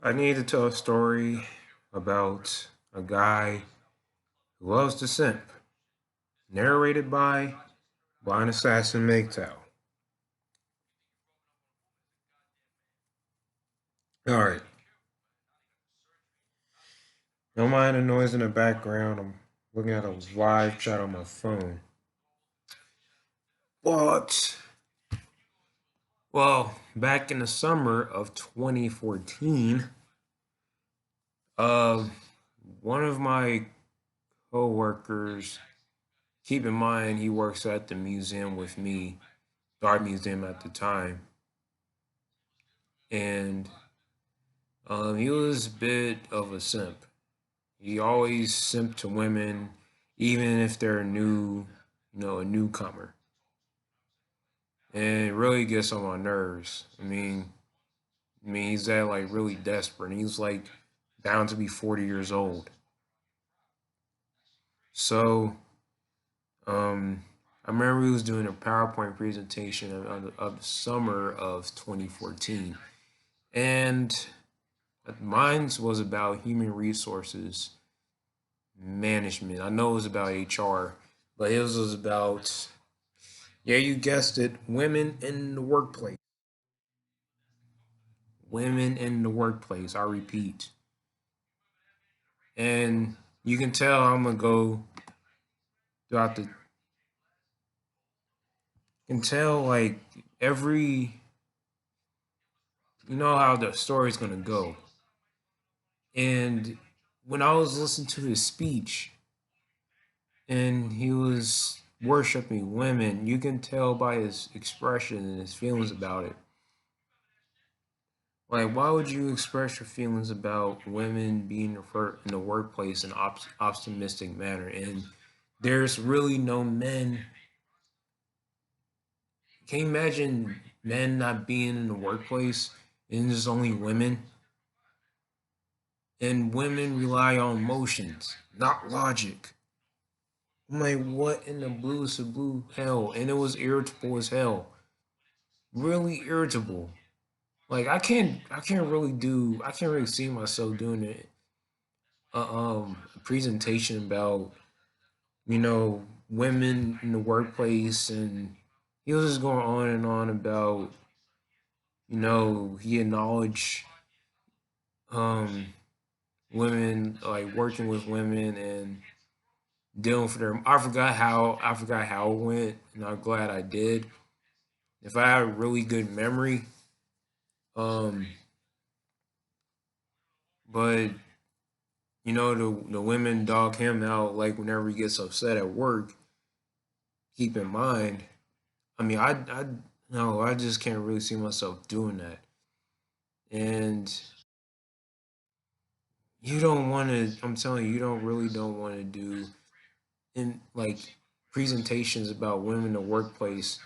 I need to tell a story about a guy who loves to simp, narrated by Blind Assassin MGTOW. All right, don't mind the noise in the background. I'm looking at a live chat on my phone. But, back in the summer of 2014, uh, one of my coworkers, keep in mind he works at the museum with me, the art museum at the time, and he was a bit of a simp. He always simped to women, even if they're new, a newcomer. And it really gets on my nerves. I mean, he's that like really desperate. And he's like down to be 40 years old. So, I remember he was doing a PowerPoint presentation of the summer of 2014, and mine was about human resources management. I know it was about HR, but his was about, yeah, you guessed it, women in the workplace. Women in the workplace. I repeat. And you can tell I'm gonna go throughout the. You can tell like every. You know how the story's gonna go. And when I was listening to his speech, and he was worshiping women, you can tell by his expression and his feelings about it. Like, why would you express your feelings about women being referred in the workplace in an optimistic manner? And there's really no men. Can you imagine men not being in the workplace and there's only women? And women rely on emotions, not logic. I'm like, what in the blues of blue hell? And it was irritable as hell. Really irritable. Like I can't really see myself doing it a presentation about women in the workplace, and he was just going on and on about he acknowledged um women, like working with women and dealing for them. I forgot how it went, and I'm glad I did. If I had a really good memory, um but the women dog him out, like whenever he gets upset at work. Keep in mind, I mean, I no, I just can't really see myself doing that. And you don't want to. I'm telling you, you don't want to do in like presentations about women in the workplace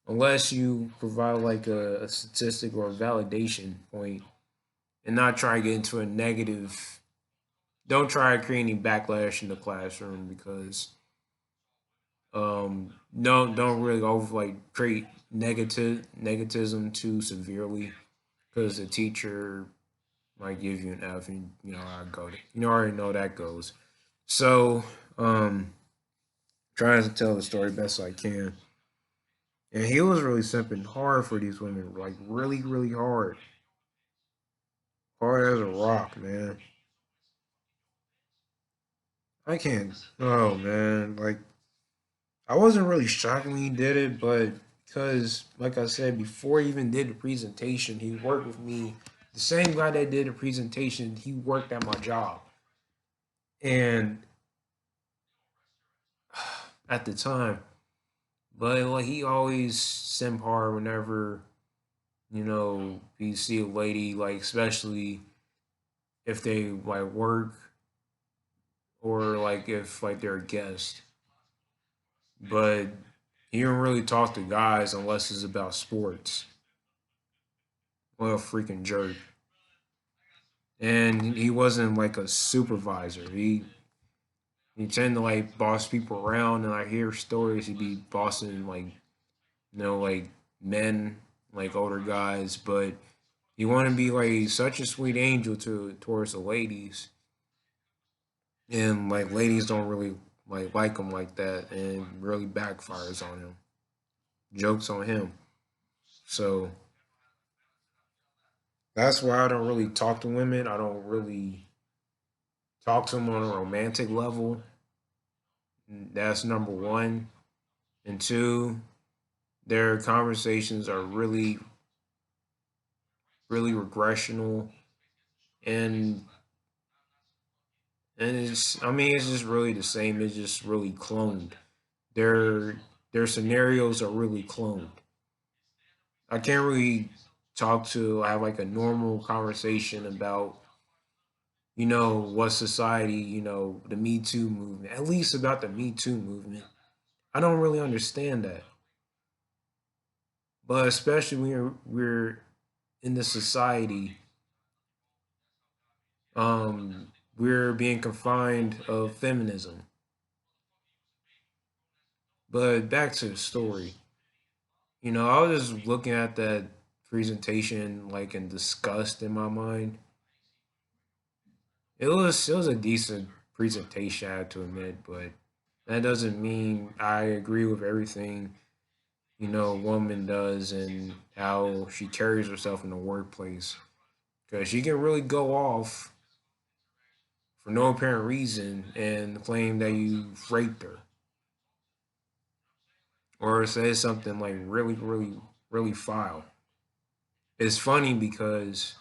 unless you provide like a statistic or a validation point, and not try to get into a negative. Don't try to create any backlash in the classroom because don't really over like create negativism too severely, because the teacher might give you an F, and you know how I go. You already know that goes. So, trying to tell the story best I can, and he was really simping hard for these women, like really, really hard, hard as a rock, man. I can't. Oh man, like I wasn't really shocked when he did it, but because, like I said, before he even did the presentation, he worked with me. The same guy that did the presentation, he worked at my job, and at the time, but like he always simp hard whenever you see a lady, like especially if they like work or like if like they're a guest. But he don't really talk to guys unless it's about sports. What a freaking jerk! And he wasn't like a supervisor. He tended to like boss people around, and I hear stories he'd be bossing like like men, like older guys, but He want to be like such a sweet angel to towards the ladies, and like ladies don't really like him like that, and really backfires on him. Jokes on him. So that's why I don't really talk to women. I don't really talk to them on a romantic level. That's number one. And two, their conversations are really regressional, and it's, I mean, it's just really the same. It's just really cloned. Their their scenarios are really cloned. I can't really have like a normal conversation about what society, the Me Too movement, at least about the Me Too movement. I don't really understand that, but especially when we're in this society, we're being confined of feminism. But back to the story. I was just looking at that presentation like in disgust in my mind. It was a decent presentation, I have to admit, but that doesn't mean I agree with everything a woman does and how she carries herself in the workplace. Because she can really go off for no apparent reason and claim that you raped her, or say something like really, really, really foul. It's funny because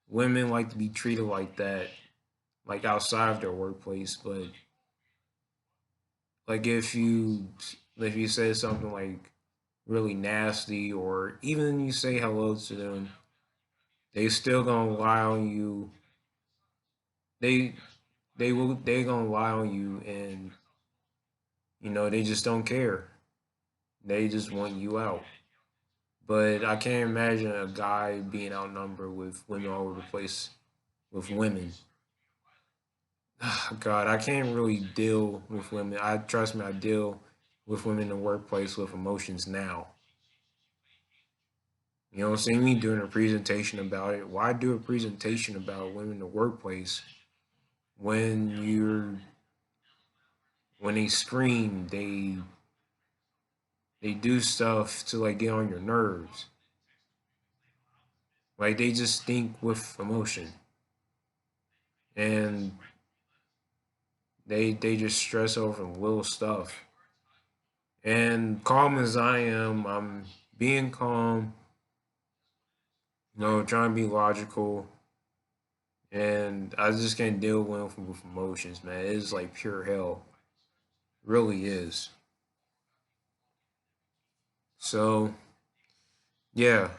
women like to be treated like that, like outside of their workplace. But like if you say something like really nasty, or even you say hello to them, they still gonna lie on you. They they gonna lie on you, and they just don't care. They just want you out. But I can't imagine a guy being outnumbered with women all over the place with women. God, I can't really deal with women. I trust me, I deal with women in the workplace with emotions now. See me doing a presentation about it. Why do a presentation about women in the workplace when when they scream, they do stuff to like get on your nerves. Like they just think with emotion, and they just stress over little stuff. And calm as I am, I'm being calm, trying to be logical, and I just can't deal with emotions, man. It's like pure hell, it really is. So yeah,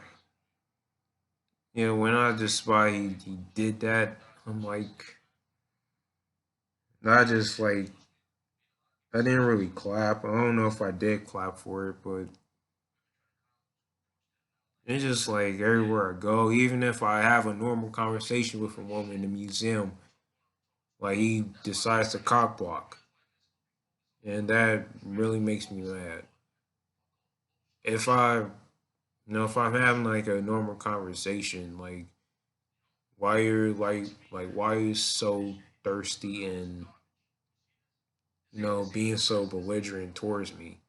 when I just why he did that, I'm like, I just like I didn't really clap. I don't know if I did clap for it, but it's just like everywhere I go, even if I have a normal conversation with a woman in the museum, like he decides to cock block, and that really makes me mad. If if I'm having like a normal conversation, like why you're so thirsty and being so belligerent towards me,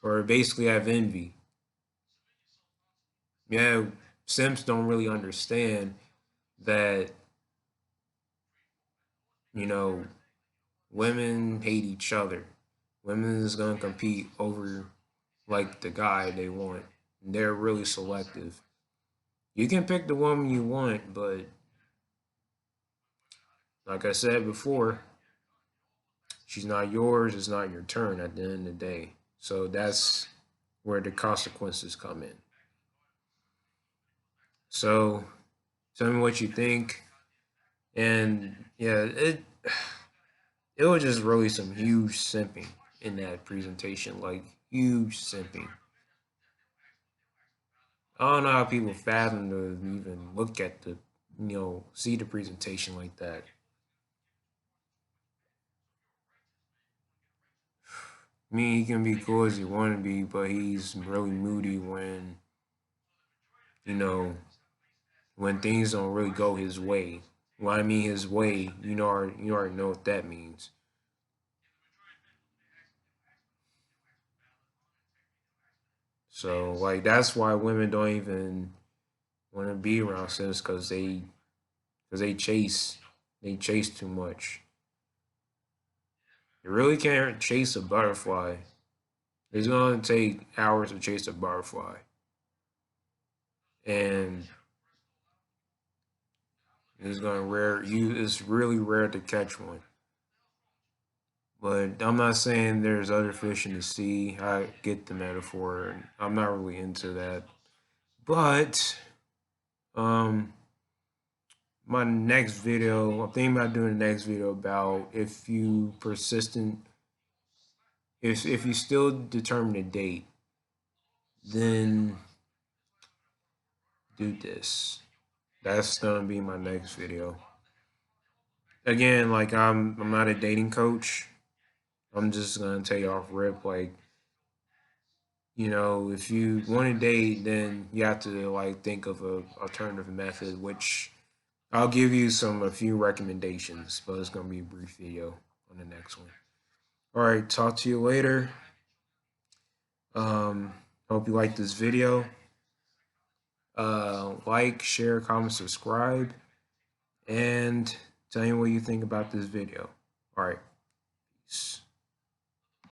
or basically have envy. Yeah, simps don't really understand that you know women hate each other. Women is gonna compete over like the guy they want. They're really selective. You can pick the woman you want, but like I said before, she's not yours. It's not your turn at the end of the day. So that's where the consequences come in. So tell me what you think. And yeah, it was just really some huge simping in that presentation, like huge simping. I don't know how people fathom to even look at see the presentation like that. I mean, he can be cool as he want to be, but he's really moody when you know, when things don't really go his way. When I mean his way, you already know what that means. So like that's why women don't even want to be around sis because they chase too much. You really can't chase a butterfly. It's gonna take hours to chase a butterfly, and it's really rare to catch one. But I'm not saying there's other fish in the sea. I get the metaphor. I'm not really into that. But um my next video, I'm thinking about doing the next video about if you persistent if you still determine a date, then do this. That's gonna be my next video. Again, like I'm not a dating coach. I'm just gonna tell you off rip, like, if you want to date, then you have to like think of a alternative method, which I'll give you a few recommendations, but it's gonna be a brief video on the next one. All right, talk to you later. Um, hope you like this video. Like, share, comment, subscribe, and tell me what you think about this video. All right, peace.